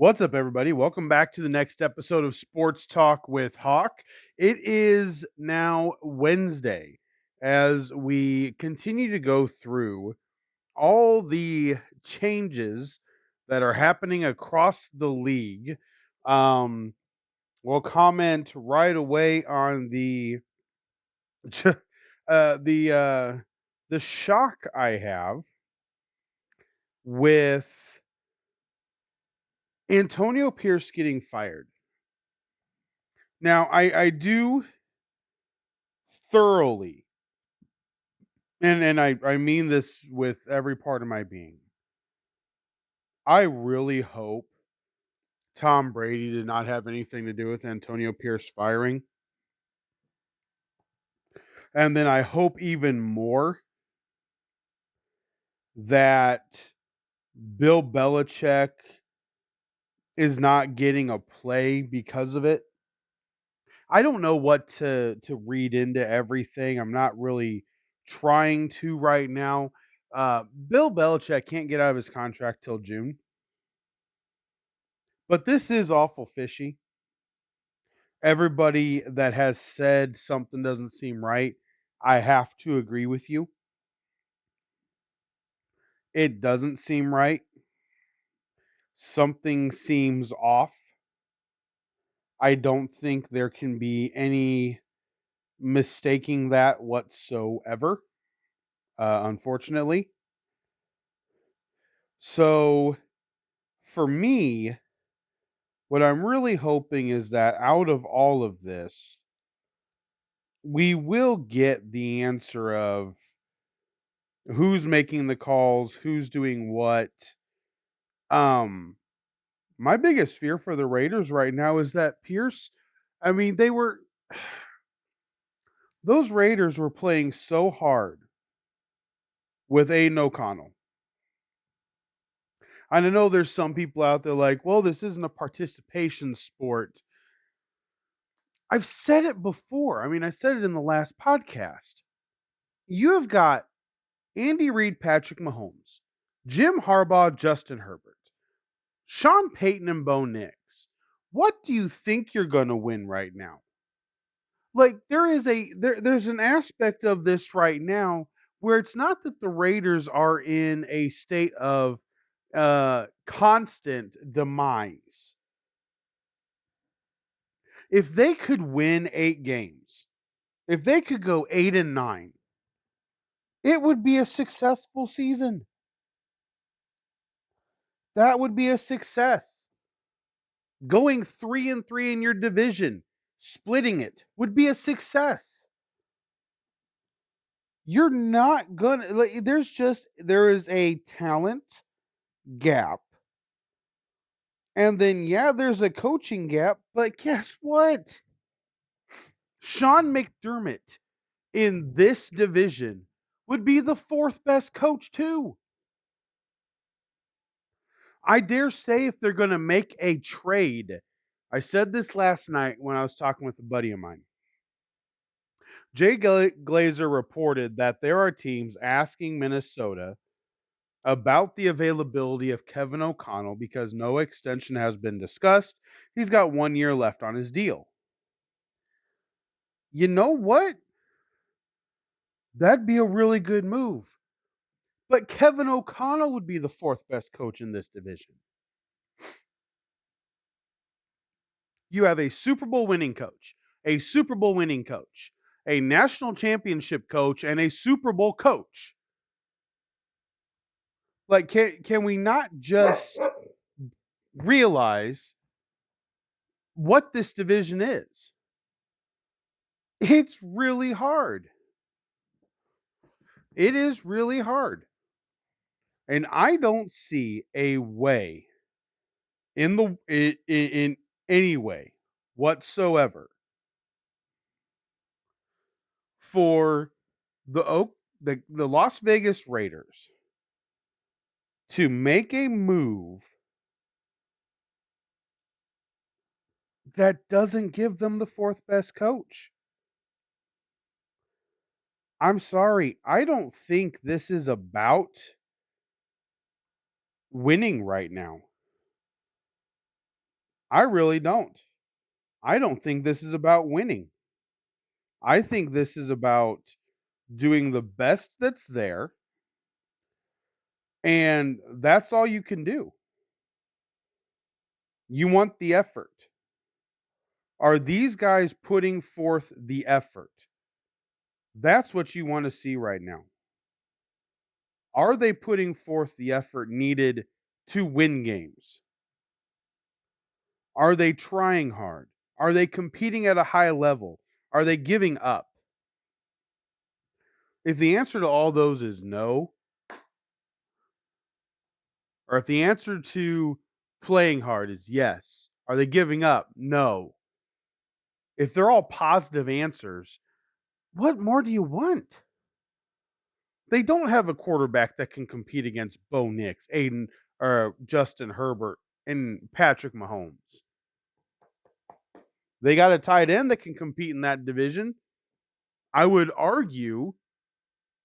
What's up, everybody? Welcome back to the next episode of Sports Talk with Hawk. It is now Wednesday as we continue to go through all the changes that are happening across the league. Um, we'll comment right away on the the the shock I have with Antonio Pierce getting fired. Now, I do thoroughly, and I mean this with every part of my being. I really hope Tom Brady did not have anything to do with Antonio Pierce firing. And then I hope even more that Bill Belichick is not getting a play because of it. I don't know what to read into everything. I'm not really trying to right now. Bill Belichick can't get out of his contract till June. But this is awful fishy. Everybody that has said something doesn't seem right, I have to agree with you. It doesn't seem right. Something seems off. I don't think there can be any mistaking that whatsoever, unfortunately. So, for me, what I'm really hoping is that out of all of this, we will get the answer of who's making the calls, who's doing what. Um, my biggest fear for the Raiders right now is that Pierce, I mean, those Raiders were playing so hard with Aiden O'Connell. And I know there's some people out there like, well, this isn't a participation sport. I've said it before. I mean, I said it in the last podcast. You have got Andy Reid, Patrick Mahomes, Jim Harbaugh, Justin Herbert, Sean Payton, and Bo Nix. What do you think you're going to win right now? Like there's an aspect of this right now where it's not that the Raiders are in a state of constant demise. If they could win 8 games, if they could go 8 and 9, it would be a successful season. That would be a success. Going 3 and 3 in your division, splitting it would be a success. You're not gonna like, there is a talent gap. And then yeah, there's a coaching gap, but guess what? Sean McDermott in this division would be the 4th best coach too. I dare say if they're going to make a trade. I said this last night when I was talking with a buddy of mine. Jay Glazer reported that there are teams asking Minnesota about the availability of Kevin O'Connell because no extension has been discussed. He's got 1 year left on his deal. You know what? That'd be a really good move. But Kevin O'Connell would be the 4th best coach in this division. You have a Super Bowl winning coach, a Super Bowl winning coach, a national championship coach, and a Super Bowl coach. Like, can we not just realize what this division is? It's really hard. It is really hard. And I don't see a way in any way whatsoever for the Las Vegas Raiders to make a move that doesn't give them the 4th best coach. I'm sorry. I don't think this is about winning right now. I really don't. I don't think this is about winning. I think this is about doing the best that's there, and that's all you can do. You want the effort. Are these guys putting forth the effort? That's what you want to see right now. Are they putting forth the effort needed to win games? Are they trying hard? Are they competing at a high level? Are they giving up? If the answer to all those is no, or if the answer to playing hard is yes, are they giving up? No. If they're all positive answers, what more do you want? They don't have a quarterback that can compete against Bo Nix, Aiden, or Justin Herbert, and Patrick Mahomes. They got a tight end that can compete in that division. I would argue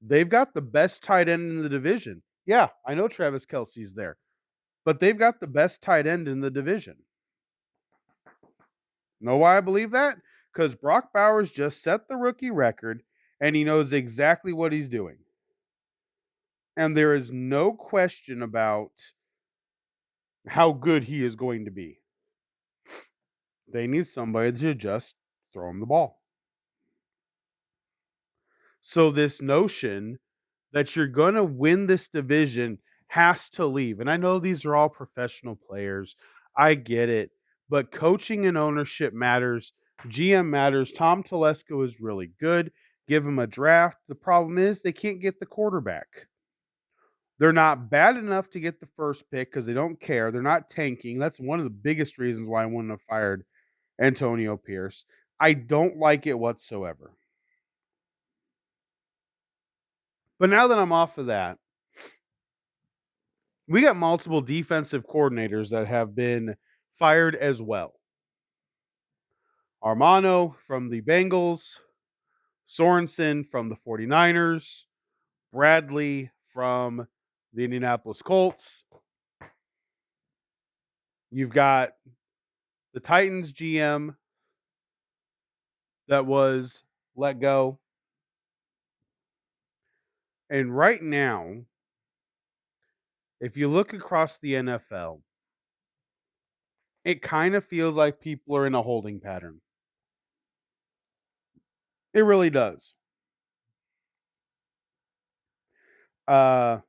they've got the best tight end in the division. Yeah, I know Travis Kelce's there, but they've got the best tight end in the division. Know why I believe that? Because Brock Bowers just set the rookie record and he knows exactly what he's doing. And there is no question about how good he is going to be. They need somebody to just throw him the ball. So, this notion that you're going to win this division has to leave. And I know these are all professional players. I get it. But coaching and ownership matters. GM matters. Tom Telesco is really good. Give him a draft. The problem is they can't get the quarterback. They're not bad enough to get the first pick because they don't care. They're not tanking. That's one of the biggest reasons why I wouldn't have fired Antonio Pierce. I don't like it whatsoever. But now that I'm off of that, we got multiple defensive coordinators that have been fired as well. Armano from the Bengals, Sorensen from the 49ers, Bradley from the Indianapolis Colts. You've got the Titans GM that was let go. And right now, if you look across the NFL, it kind of feels like people are in a holding pattern. It really does. Uh,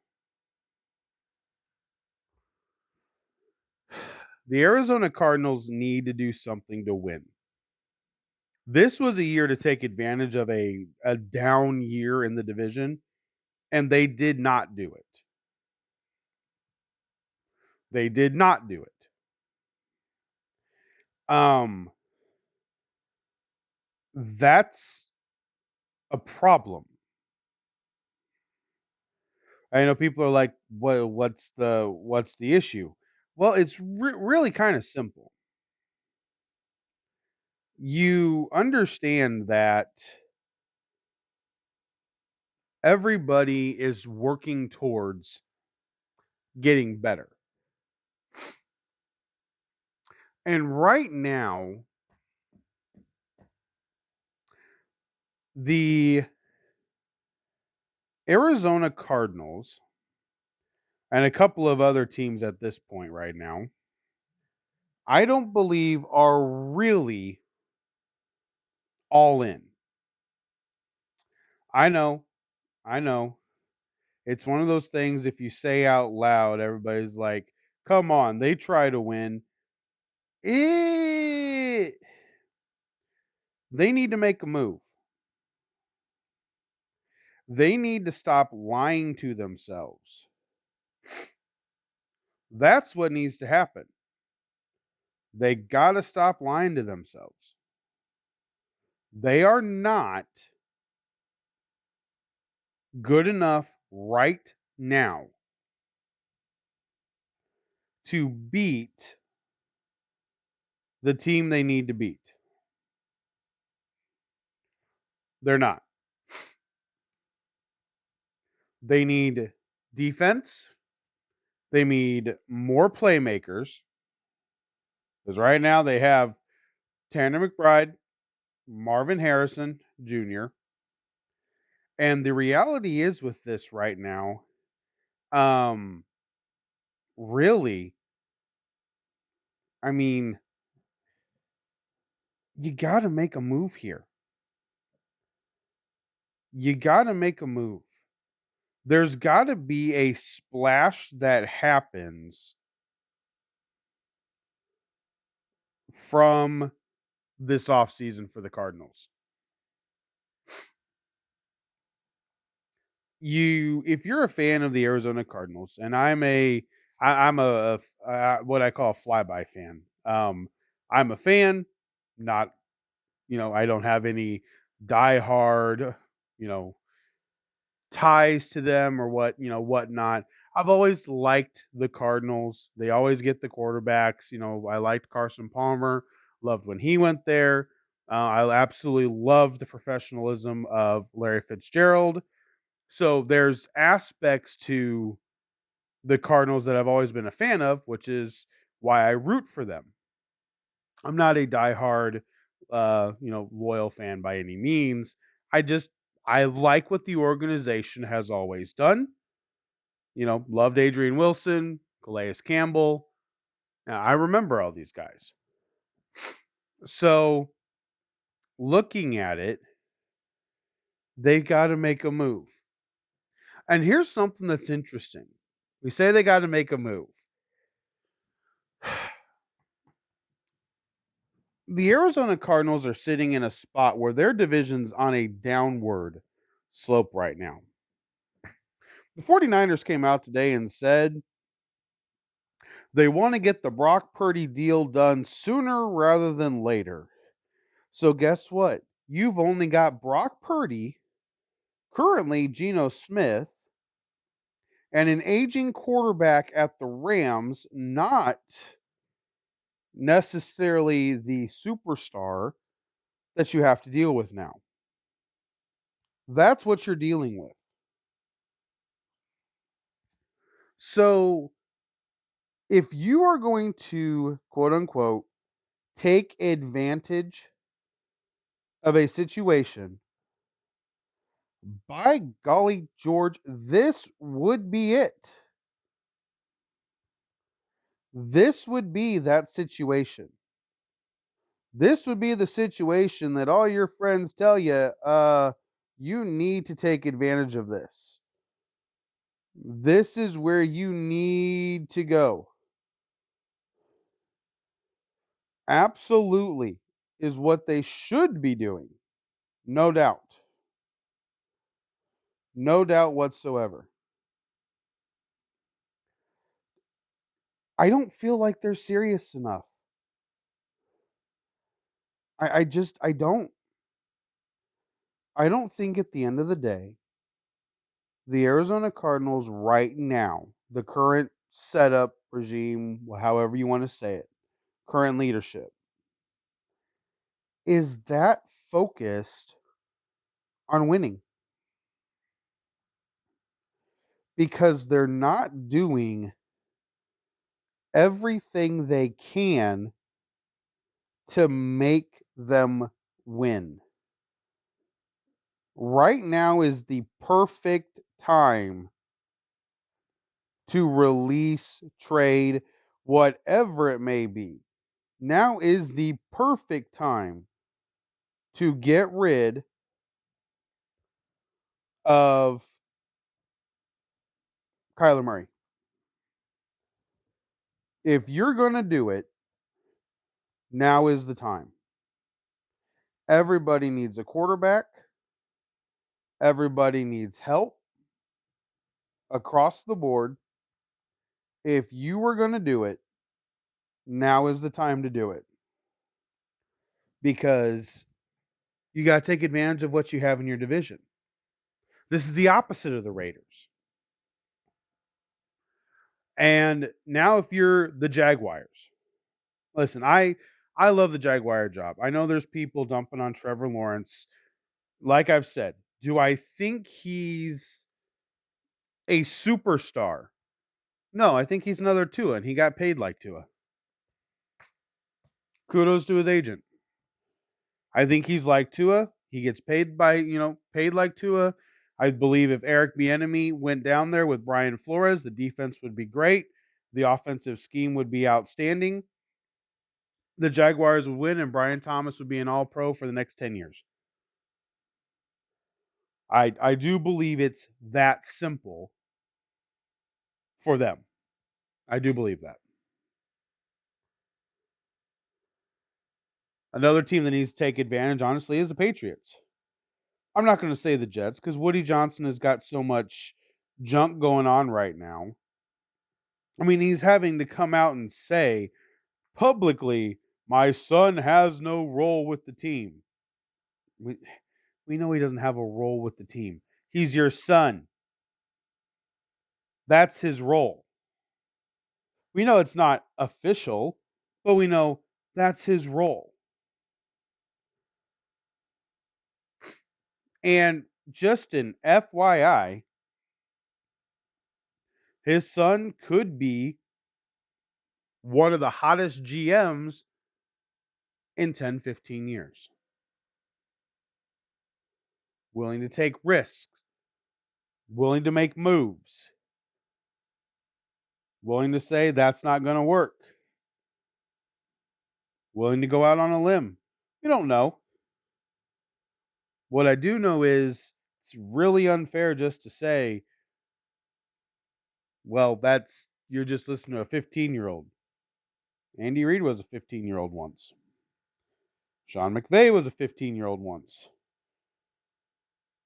the Arizona Cardinals need to do something to win. This was a year to take advantage of a down year in the division, and they did not do it. They did not do it. That's a problem. I know people are like, what's the issue?" Well, it's really kind of simple. You understand that everybody is working towards getting better. And right now, the Arizona Cardinals and a couple of other teams at this point right now, I don't believe are really all in. I know, I know. It's one of those things if you say out loud, everybody's like, come on, they try to win. They need to make a move. They need to stop lying to themselves. That's what needs to happen. They got to stop lying to themselves. They are not good enough right now to beat the team they need to beat. They're not. They need defense. They need more playmakers. Because right now they have Tanner McBride, Marvin Harrison Jr., and the reality is with this right now, um, really, I mean, you got to make a move here. You got to make a move. There's got to be a splash that happens from this offseason for the Cardinals. If you're a fan of the Arizona Cardinals, and I'm what I call a flyby fan. I'm a fan, not, I don't have any diehard, you know, ties to them or whatnot. I've always liked the Cardinals. They always get the quarterbacks. I liked Carson Palmer. Loved when he went there. I absolutely love the professionalism of Larry Fitzgerald. So there's aspects to the Cardinals that I've always been a fan of, which is why I root for them. I'm not a diehard, loyal fan by any means. I like what the organization has always done. Loved Adrian Wilson, Calais Campbell. Now, I remember all these guys. So looking at it, they've got to make a move. And here's something that's interesting. We say they got to make a move. The Arizona Cardinals are sitting in a spot where their division's on a downward slope right now. The 49ers came out today and said they want to get the Brock Purdy deal done sooner rather than later. So guess what? You've only got Brock Purdy, currently Geno Smith, and an aging quarterback at the Rams, not necessarily the superstar that you have to deal with now. That's what you're dealing with. So if you are going to, quote unquote, take advantage of a situation, by golly, George, this would be it. This would be that situation. This would be the situation that all your friends tell you, you need to take advantage of this. This is where you need to go. Absolutely is what they should be doing. No doubt. No doubt whatsoever. I don't feel like they're serious enough. I don't. I don't think at the end of the day, the Arizona Cardinals right now, the current setup regime, however you want to say it, current leadership, is that focused on winning. Because they're not doing everything they can to make them win. Right now is the perfect time to release, trade, whatever it may be. Now is the perfect time to get rid of Kyler Murray. If you're going to do it, now is the time. Everybody needs a quarterback. Everybody needs help across the board. If you were going to do it, now is the time to do it. Because you got to take advantage of what you have in your division. This is the opposite of the Raiders. And now if you're the Jaguars, listen, I love the Jaguar job. I know there's people dumping on Trevor Lawrence. Like I've said, do I think he's a superstar? No, I think he's another Tua, and he got paid like Tua. Kudos to his agent. I think he's like Tua. He gets paid paid like Tua. I believe if Eric Bieniemy went down there with Brian Flores, the defense would be great. The offensive scheme would be outstanding. The Jaguars would win, and Brian Thomas would be an All-Pro for the next 10 years. I do believe it's that simple for them. I do believe that. Another team that needs to take advantage, honestly, is the Patriots. I'm not going to say the Jets because Woody Johnson has got so much junk going on right now. I mean, he's having to come out and say publicly, my son has no role with the team. We know he doesn't have a role with the team. He's your son. That's his role. We know it's not official, but we know that's his role. And just an FYI, his son could be one of the hottest GMs in 10, 15 years. Willing to take risks, willing to make moves, willing to say that's not going to work, willing to go out on a limb. We don't know. What I do know is it's really unfair just to say, well, you're just listening to a 15-year-old. Andy Reid was a 15-year-old once. Sean McVay was a 15-year-old once.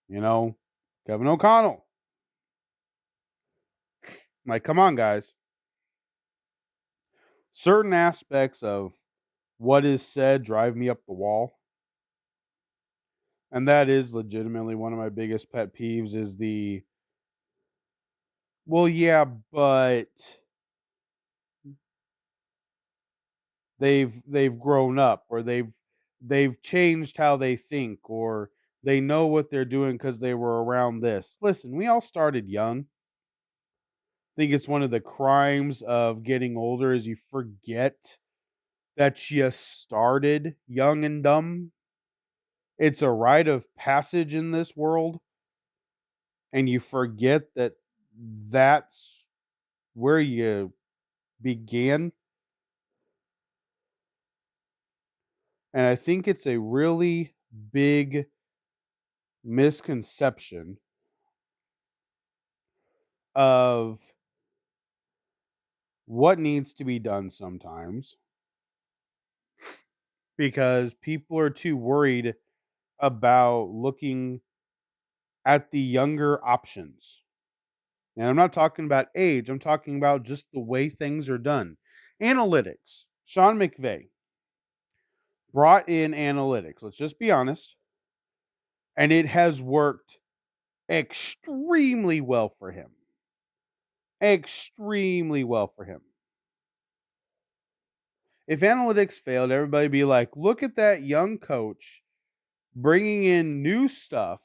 Kevin O'Connell. Like, come on, guys. Certain aspects of what is said drive me up the wall. And that is legitimately one of my biggest pet peeves is well, yeah, but they've grown up, or they've changed how they think, or they know what they're doing because they were around this. Listen, we all started young. I think it's one of the crimes of getting older is you forget that you started young and dumb. It's a rite of passage in this world, and you forget that that's where you began. And I think it's a really big misconception of what needs to be done sometimes because people are too worried about looking at the younger options. And I'm not talking about age, I'm talking about just the way things are done. Analytics. Sean McVay brought in analytics, let's just be honest, and it has worked extremely well for him. Extremely well for him. If analytics failed, everybody would be like, look at that young coach bringing in new stuff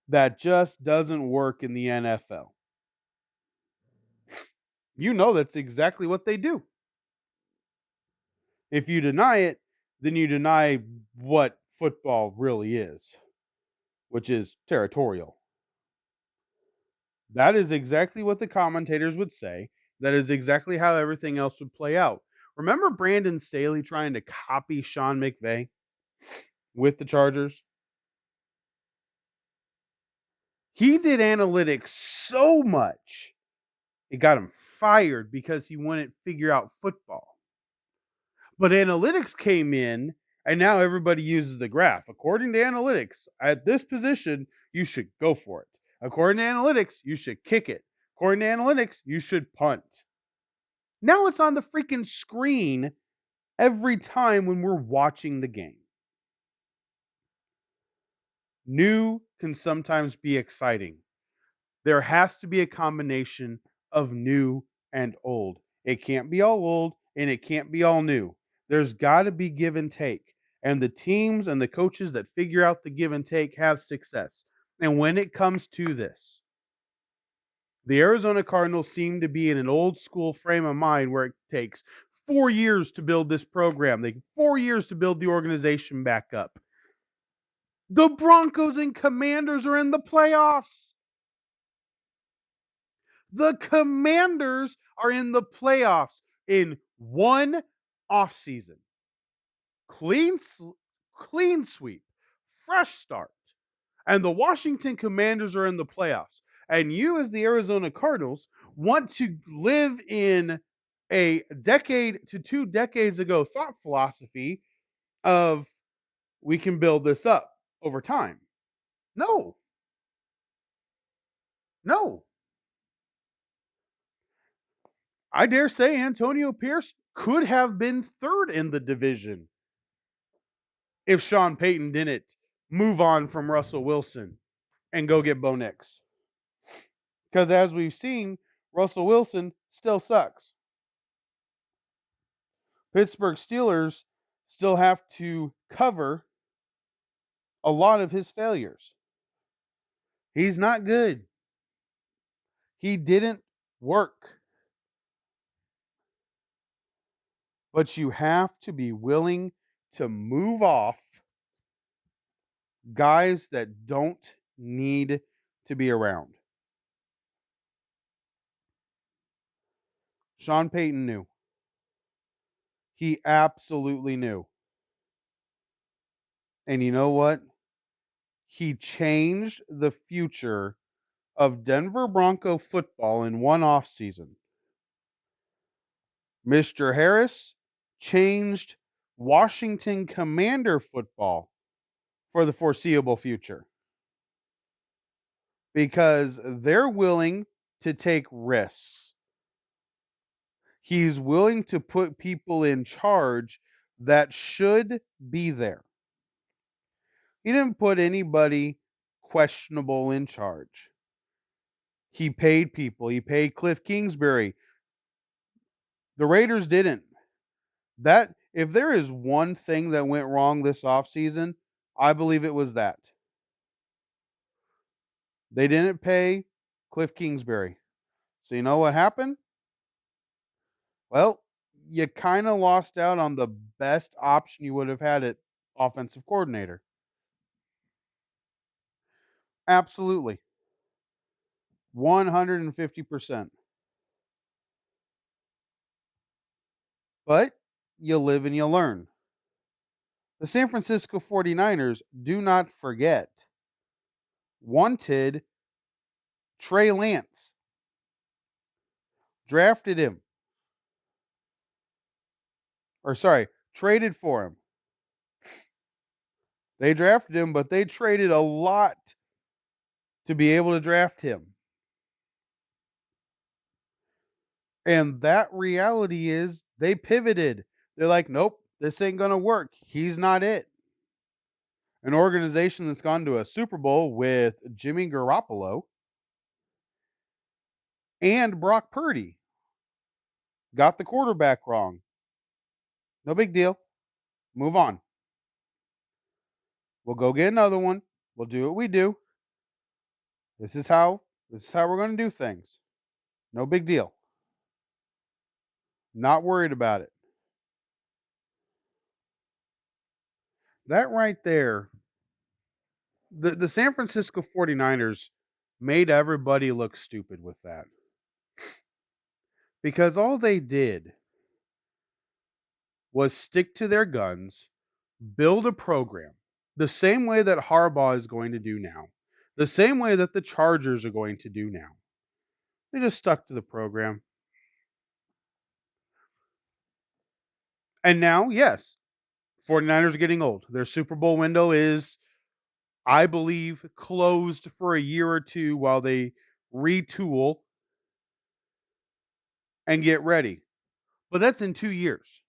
that just doesn't work in the NFL. You know that's exactly what they do. If you deny it, then you deny what football really is, which is territorial. That is exactly what the commentators would say. That is exactly how everything else would play out. Remember Brandon Staley trying to copy Sean McVay with the Chargers? He did analytics so much, it got him fired because he wouldn't figure out football. But analytics came in, and now everybody uses the graph. According to analytics, at this position, you should go for it. According to analytics, you should kick it. According to analytics, you should punt. Now it's on the freaking screen every time when we're watching the game. New can sometimes be exciting. There has to be a combination of new and old. It can't be all old and it can't be all new. There's got to be give and take. And the teams and the coaches that figure out the give and take have success. And when it comes to this, the Arizona Cardinals seem to be in an old school frame of mind where it takes 4 years to build this program. 4 years to build the organization back up. The Broncos and Commanders are in the playoffs. The Commanders are in the playoffs in one offseason. Clean sweep, fresh start. And the Washington Commanders are in the playoffs. And you, as the Arizona Cardinals, want to live in a decade to 2 decades ago thought philosophy of we can build this up over time. No. No. I dare say Antonio Pierce could have been third in the division if Sean Payton didn't move on from Russell Wilson and go get Bo Nix. Because as we've seen, Russell Wilson still sucks. Pittsburgh Steelers still have to cover a lot of his failures. He's not good. He didn't work. But you have to be willing to move off guys that don't need to be around. Sean Payton knew. He absolutely knew. And you know what? He changed the future of Denver Bronco football in one offseason. Mr. Harris changed Washington Commander football for the foreseeable future because they're willing to take risks. He's willing to put people in charge that should be there. He didn't put anybody questionable in charge. He paid people. He paid Cliff Kingsbury. The Raiders didn't. That if there is one thing that went wrong this offseason, I believe it was that. They didn't pay Cliff Kingsbury. So you know what happened? Well, you kind of lost out on the best option you would have had at offensive coordinator. Absolutely. 150%. But you live and you learn. The San Francisco 49ers, do not forget, wanted Trey Lance. Drafted him. Traded for him. They drafted him, but they traded a lot to be able to draft him. And that reality is they pivoted. They're like, nope, this ain't going to work. He's not it. An organization that's gone to a Super Bowl with Jimmy Garoppolo and Brock Purdy got the quarterback wrong. No big deal. Move on. We'll go get another one. We'll do what we do. This is how we're going to do things. No big deal. Not worried about it. That right there, the San Francisco 49ers made everybody look stupid with that. Because all they did was stick to their guns, build a program, the same way that Harbaugh is going to do now, the same way that the Chargers are going to do now. They just stuck to the program. And now, yes, 49ers are getting old. Their Super Bowl window is, I believe, closed for a year or two while they retool and get ready. But that's in 2 years.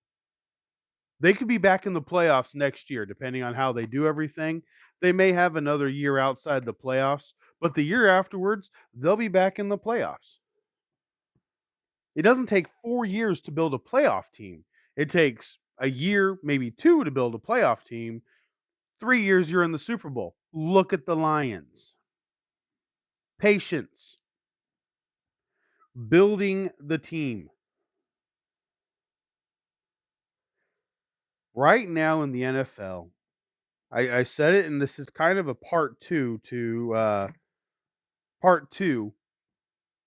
They could be back in the playoffs next year, depending on how they do everything. They may have another year outside the playoffs, but the year afterwards, they'll be back in the playoffs. It doesn't take 4 years to build a playoff team. It takes a year, maybe 2 to build a playoff team. 3 years, you're in the Super Bowl. Look at the Lions. Patience. Building the team. Right now in the NFL, I said it, and this is kind of a part two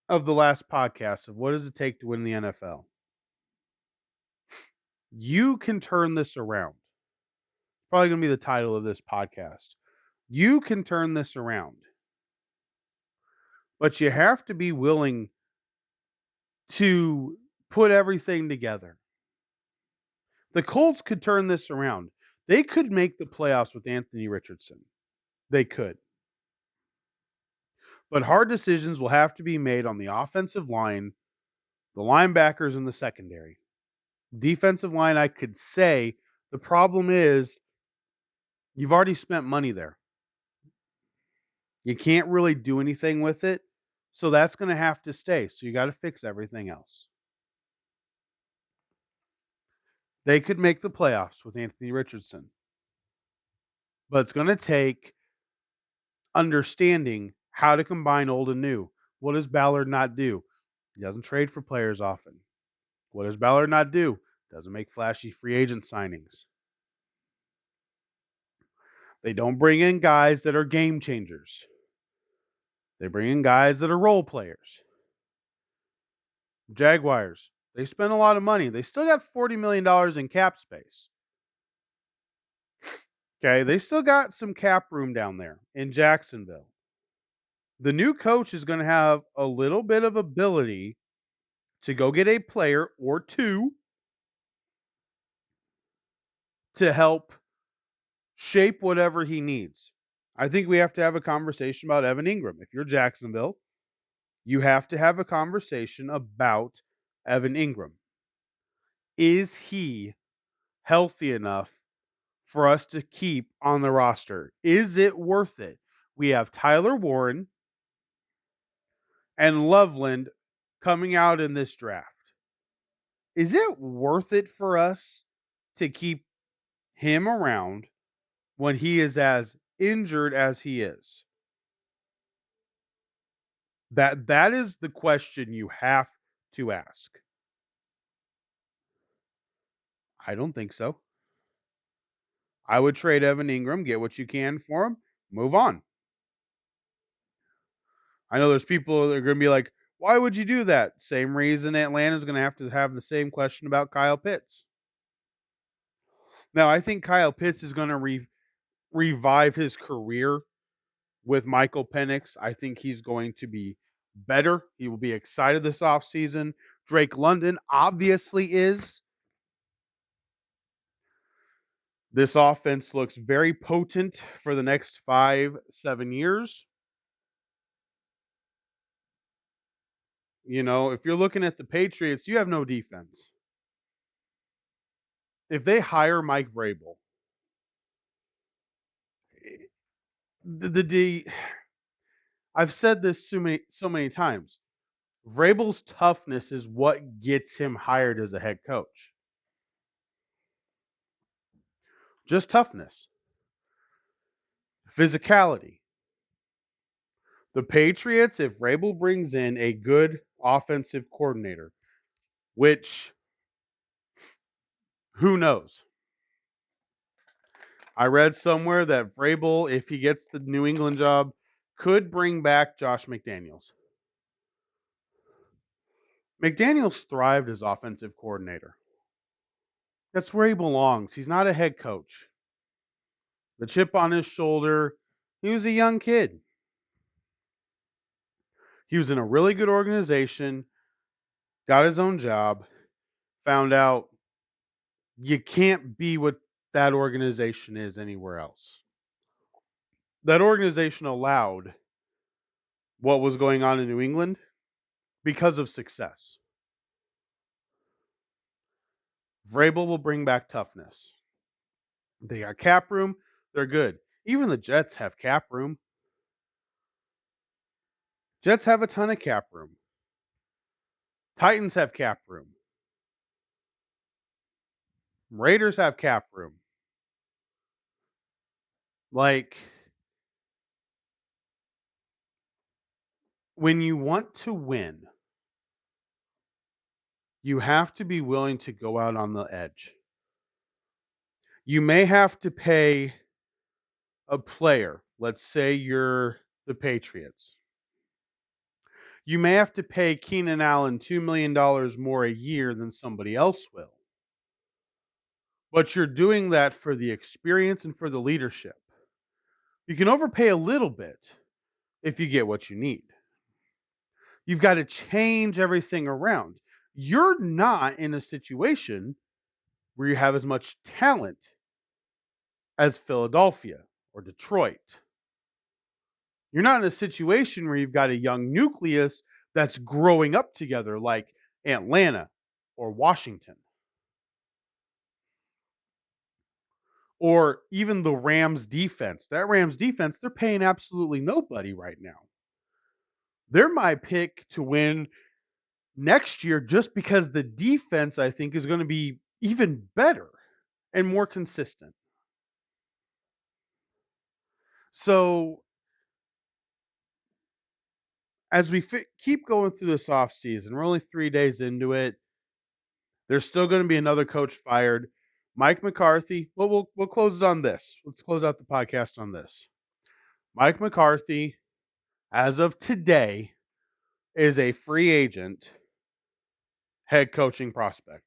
of the last podcast of what does it take to win the NFL. You can turn this around. Probably going to be the title of this podcast. You can turn this around, but you have to be willing to put everything together. The Colts could turn this around. They could make the playoffs with Anthony Richardson. They could. But hard decisions will have to be made on the offensive line, the linebackers, and the secondary. Defensive line, I could say the problem is you've already spent money there. You can't really do anything with it. So that's going to have to stay. So you got to fix everything else. They could make the playoffs with Anthony Richardson. But it's going to take understanding how to combine old and new. What does Ballard not do? He doesn't trade for players often. What does Ballard not do? Doesn't make flashy free agent signings. They don't bring in guys that are game changers. They bring in guys that are role players. Jaguars, they spend a lot of money. They still got $40 million in cap space. Okay, they still got some cap room down there in Jacksonville. The new coach is going to have a little bit of ability to go get a player or two to help shape whatever he needs. I think we have to have a conversation about Evan Ingram. If you're Jacksonville, you have to have a conversation about Evan Ingram. Is he healthy enough for us to keep on the roster? Is it worth it? We have Tyler Warren and Loveland coming out in this draft. Is it worth it for us to keep him around when he is as injured as he is? That is the question you have to ask. I don't think so. I would trade Evan Ingram, get what you can for him, move on. I know there's people that are going to be like, why would you do that? Same reason Atlanta's going to have the same question about Kyle Pitts. Now, I think Kyle Pitts is going to revive his career with Michael Penix. I think he's going to be better. He will be excited this offseason. Drake London obviously is. This offense looks very potent for the next 5-7 years. You know, if you're looking at the Patriots, you have no defense. If they hire Mike Vrabel, I've said this so many times. Vrabel's toughness is what gets him hired as a head coach. Just toughness. Physicality. The Patriots, if Vrabel brings in a good offensive coordinator, which who knows? I read somewhere that Vrabel, if he gets the New England job, could bring back Josh McDaniels. McDaniels thrived as offensive coordinator. That's where he belongs. He's not a head coach. The chip on his shoulder, he was a young kid. He was in a really good organization, got his own job, found out you can't be what that organization is anywhere else. That organization allowed what was going on in New England because of success. Vrabel will bring back toughness. They got cap room, they're good. Even the Jets have cap room. Jets have a ton of cap room. Titans have cap room. Raiders have cap room. Like, when you want to win, you have to be willing to go out on the edge. You may have to pay a player. Let's say you're the Patriots. You may have to pay Keenan Allen $2 million more a year than somebody else will. But you're doing that for the experience and for the leadership. You can overpay a little bit if you get what you need. You've got to change everything around. You're not in a situation where you have as much talent as Philadelphia or Detroit. You're not in a situation where you've got a young nucleus that's growing up together like Atlanta or Washington. Or even the Rams defense. That Rams defense, they're paying absolutely nobody right now. They're my pick to win next year just because the defense, I think, is going to be even better and more consistent. So as we keep going through this offseason, we're only 3 days into it. There's still going to be another coach fired. Mike McCarthy. Well, we'll close it on this. Let's close out the podcast on this. Mike McCarthy, as of today, is a free agent head coaching prospect.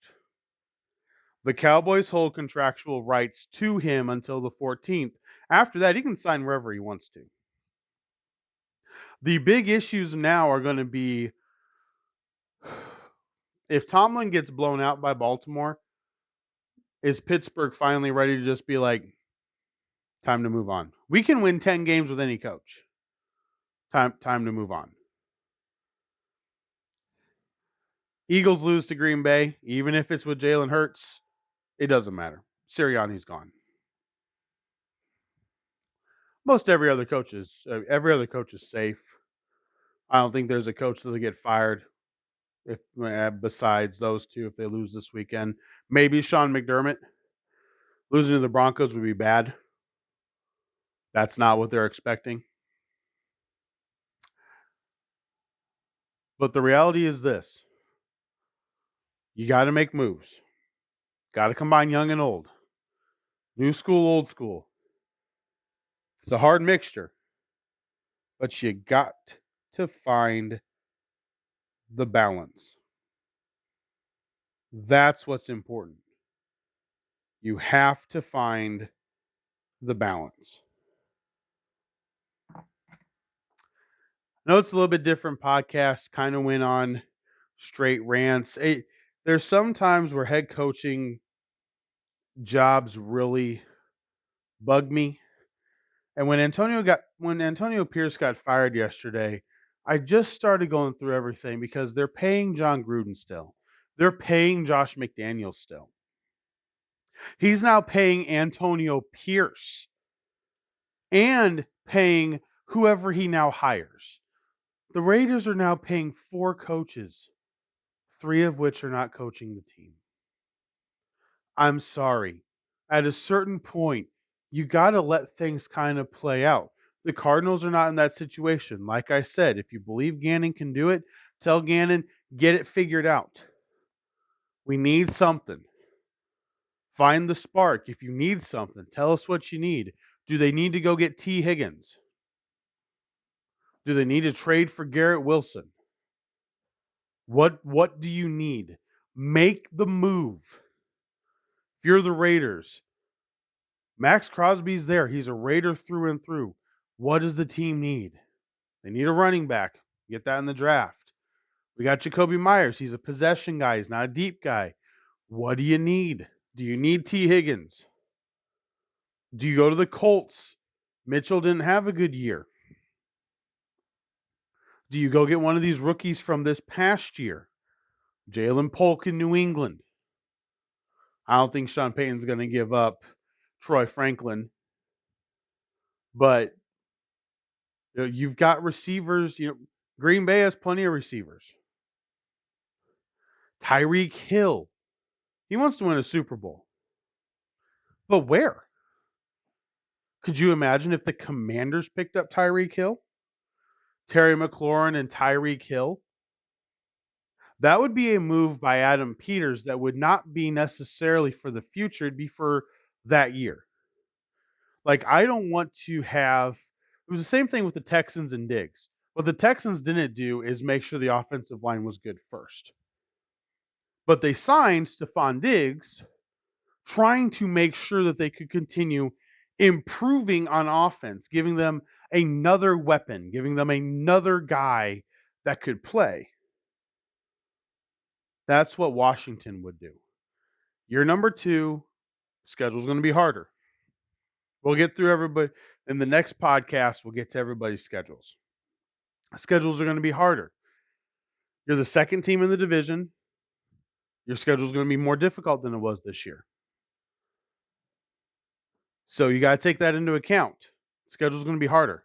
The Cowboys hold contractual rights to him until the 14th. After that, he can sign wherever he wants to. The big issues now are going to be if Tomlin gets blown out by Baltimore, is Pittsburgh finally ready to just be like, time to move on? We can win 10 games with any coach. Time to move on. Eagles lose to Green Bay, even if it's with Jalen Hurts, it doesn't matter. Sirianni's gone. Most every other coach is safe. I don't think there's a coach that'll get fired if besides those two if they lose this weekend. Maybe Sean McDermott. Losing to the Broncos would be bad. That's not what they're expecting. But the reality is this. You got to make moves. Got to combine young and old. New school, old school. It's a hard mixture. But you got to find the balance. That's what's important. You have to find the balance. I know it's a little bit different podcast, kind of went on straight rants. There's some times where head coaching jobs really bug me. And when Antonio Pierce got fired yesterday, I just started going through everything because they're paying John Gruden still. They're paying Josh McDaniels still. He's now paying Antonio Pierce and paying whoever he now hires. The Raiders are now paying 4 coaches, 3 of which are not coaching the team. I'm sorry. At a certain point, you got to let things kind of play out. The Cardinals are not in that situation. Like I said, if you believe Gannon can do it, tell Gannon, get it figured out. We need something. Find the spark. If you need something, tell us what you need. Do they need to go get T. Higgins? Do they need to trade for Garrett Wilson? What do you need? Make the move. If you're the Raiders, Max Crosby's there. He's a Raider through and through. What does the team need? They need a running back. Get that in the draft. We got Jacoby Myers. He's a possession guy. He's not a deep guy. What do you need? Do you need T. Higgins? Do you go to the Colts? Mitchell didn't have a good year. Do you go get one of these rookies from this past year? Jalen Polk in New England. I don't think Sean Payton's going to give up Troy Franklin. But you've got receivers. Green Bay has plenty of receivers. Tyreek Hill. He wants to win a Super Bowl. But where? Could you imagine if the Commanders picked up Tyreek Hill? Terry McLaurin and Tyreek Hill? That would be a move by Adam Peters that would not be necessarily for the future. It'd be for that year. Like, I don't want to have it was the same thing with the Texans and Diggs. What the Texans didn't do is make sure the offensive line was good first. But they signed Stephon Diggs trying to make sure that they could continue improving on offense, giving them another weapon, giving them another guy that could play. That's what Washington would do. Year number 2, schedule's going to be harder. We'll get through everybody in the next podcast. We'll get to everybody's schedules. Schedules are going to be harder. You're the second team in the division. Your schedule is going to be more difficult than it was this year. So you got to take that into account. Schedule is going to be harder.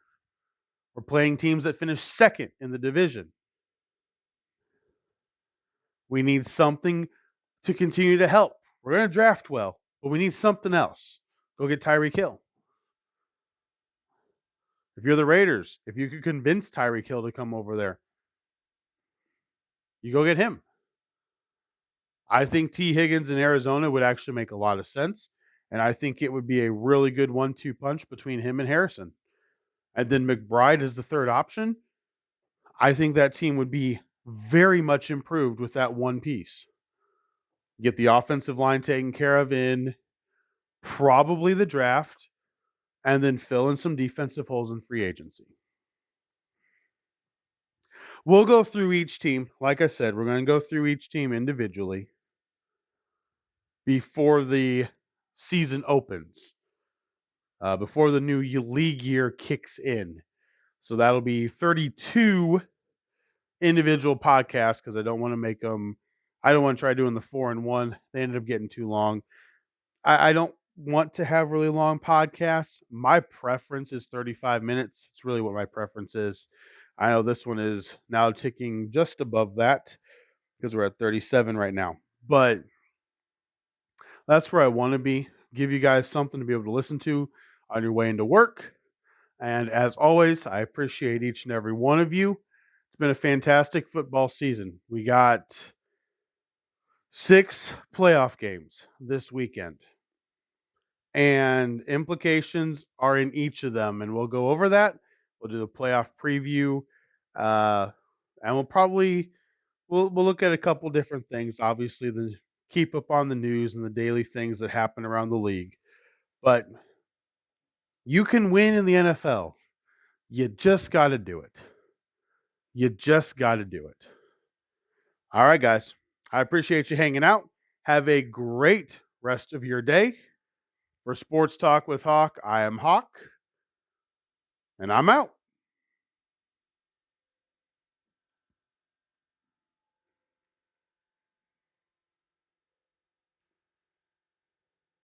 We're playing teams that finish second in the division. We need something to continue to help. We're going to draft well, but we need something else. Go get Tyreek Hill. If you're the Raiders, if you could convince Tyreek Hill to come over there, you go get him. I think T. Higgins in Arizona would actually make a lot of sense, and I think it would be a really good 1-2 punch between him and Harrison. And then McBride is the third option. I think that team would be very much improved with that one piece. Get the offensive line taken care of in probably the draft, and then fill in some defensive holes in free agency. We'll go through each team. Like I said, we're going to go through each team individually before the season opens, before the new league year kicks in. So that'll be 32 individual podcasts because I don't want to make them. I don't want to try doing the 4-1. They ended up getting too long. I don't want to have really long podcasts. My preference is 35 minutes. It's really what my preference is. I know this one is now ticking just above that because we're at 37 right now. But that's where I want to be. Give you guys something to be able to listen to on your way into work. And as always, I appreciate each and every one of you. It's been a fantastic football season. We got 6 playoff games this weekend. And implications are in each of them. And we'll go over that. We'll do a playoff preview. And we'll look at a couple different things. Obviously, the keep up on the news and the daily things that happen around the league. But you can win in the NFL. You just got to do it. You just got to do it. All right, guys. I appreciate you hanging out. Have a great rest of your day. For Sports Talk with Hawk, I am Hawk, and I'm out.